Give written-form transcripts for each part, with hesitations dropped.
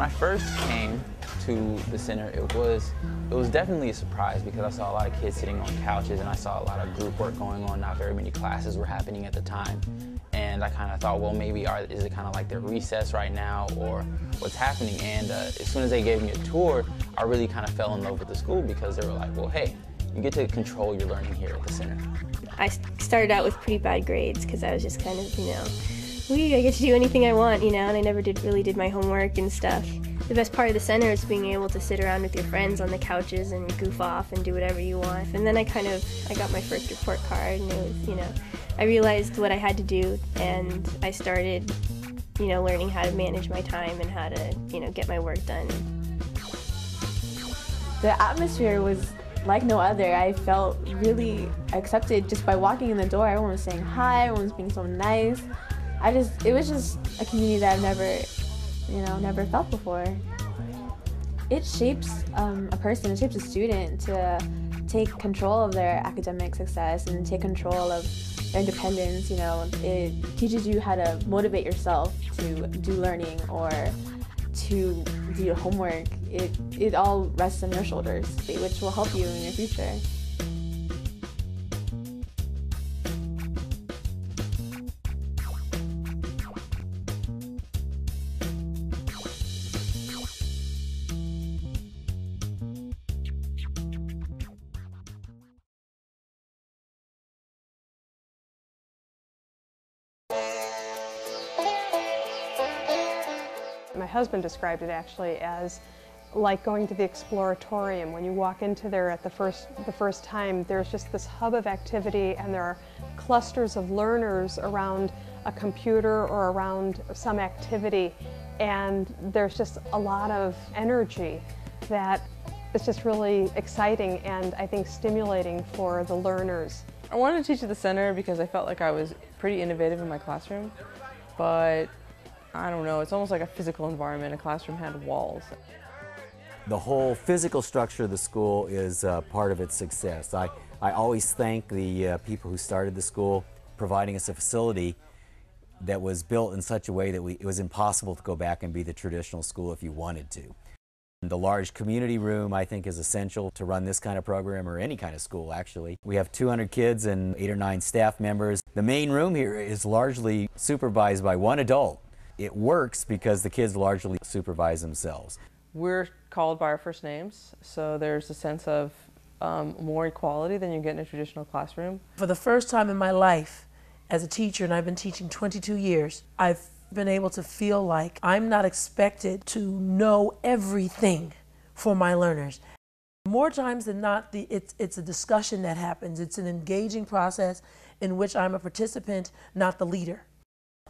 When I first came to the center, it was definitely a surprise because I saw a lot of kids sitting on couches and I saw a lot of group work going on. Not very many classes were happening at the time. And I kind of thought, well, maybe is it kind of like their recess right now or what's happening? And as soon as they gave me a tour, I really kind of fell in love with the school because they were like, well, hey, you get to control your learning here at the center. I started out with pretty bad grades because I was just kind of, I get to do anything I want, and I never really did my homework and stuff. The best part of the center is being able to sit around with your friends on the couches and goof off and do whatever you want. And then I got my first report card, and it was, I realized what I had to do, and I started, learning how to manage my time and how to, get my work done. The atmosphere was like no other. I felt really accepted just by walking in the door. Everyone was saying hi, everyone was being so nice. It was just a community that I've never felt before. It shapes a person, it shapes a student to take control of their academic success and take control of their independence. It teaches you how to motivate yourself to do learning or to do your homework. It all rests on your shoulders, which will help you in your future. My husband described it actually as like going to the Exploratorium. When you walk into there at the first time, there's just this hub of activity and there are clusters of learners around a computer or around some activity, and there's just a lot of energy that is just really exciting and I think stimulating for the learners. I wanted to teach at the center because I felt like I was pretty innovative in my classroom, but I don't know, it's almost like a physical environment. A classroom had walls. The whole physical structure of the school is part of its success. I always thank the people who started the school, providing us a facility that was built in such a way that it was impossible to go back and be the traditional school if you wanted to. The large community room, I think, is essential to run this kind of program, or any kind of school, actually. We have 200 kids and 8 or 9 staff members. The main room here is largely supervised by one adult. It works because the kids largely supervise themselves. We're called by our first names, so there's a sense of more equality than you get in a traditional classroom. For the first time in my life as a teacher, and I've been teaching 22 years, I've been able to feel like I'm not expected to know everything for my learners. More times than not, it's a discussion that happens. It's an engaging process in which I'm a participant, not the leader,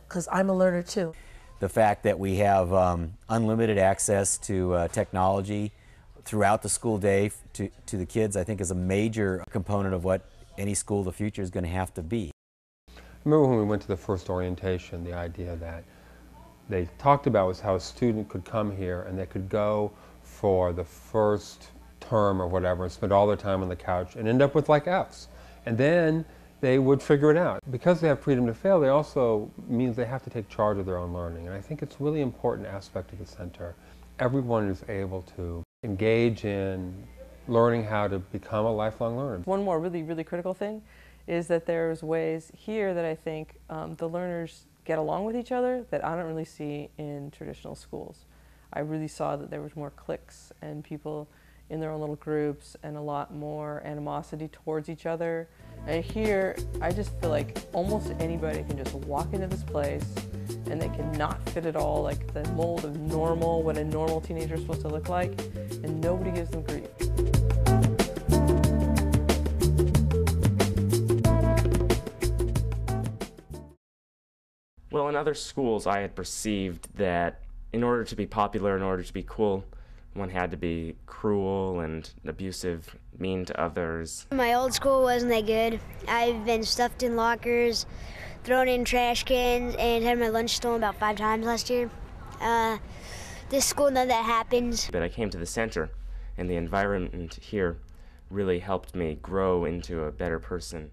because I'm a learner too. The fact that we have unlimited access to technology throughout the school day to the kids, I think, is a major component of what any school of the future is going to have to be. I remember when we went to the first orientation, the idea that they talked about was how a student could come here and they could go for the first term or whatever and spend all their time on the couch and end up with like Fs. And then they would figure it out. Because they have freedom to fail, they also means they have to take charge of their own learning. And I think it's a really important aspect of the center. Everyone is able to engage in learning how to become a lifelong learner. One more really critical thing is that there's ways here that I think the learners get along with each other that I don't really see in traditional schools. I really saw that there was more cliques and people in their own little groups and a lot more animosity towards each other. And here, I just feel like almost anybody can just walk into this place and they cannot fit at all, like the mold of normal, what a normal teenager is supposed to look like, and nobody gives them grief. Well, in other schools, I had perceived that in order to be popular, in order to be cool, one had to be cruel and abusive, mean to others. My old school wasn't that good. I've been stuffed in lockers, thrown in trash cans, and had my lunch stolen about 5 times last year. This school, none of that happens. But I came to the center, and the environment here really helped me grow into a better person.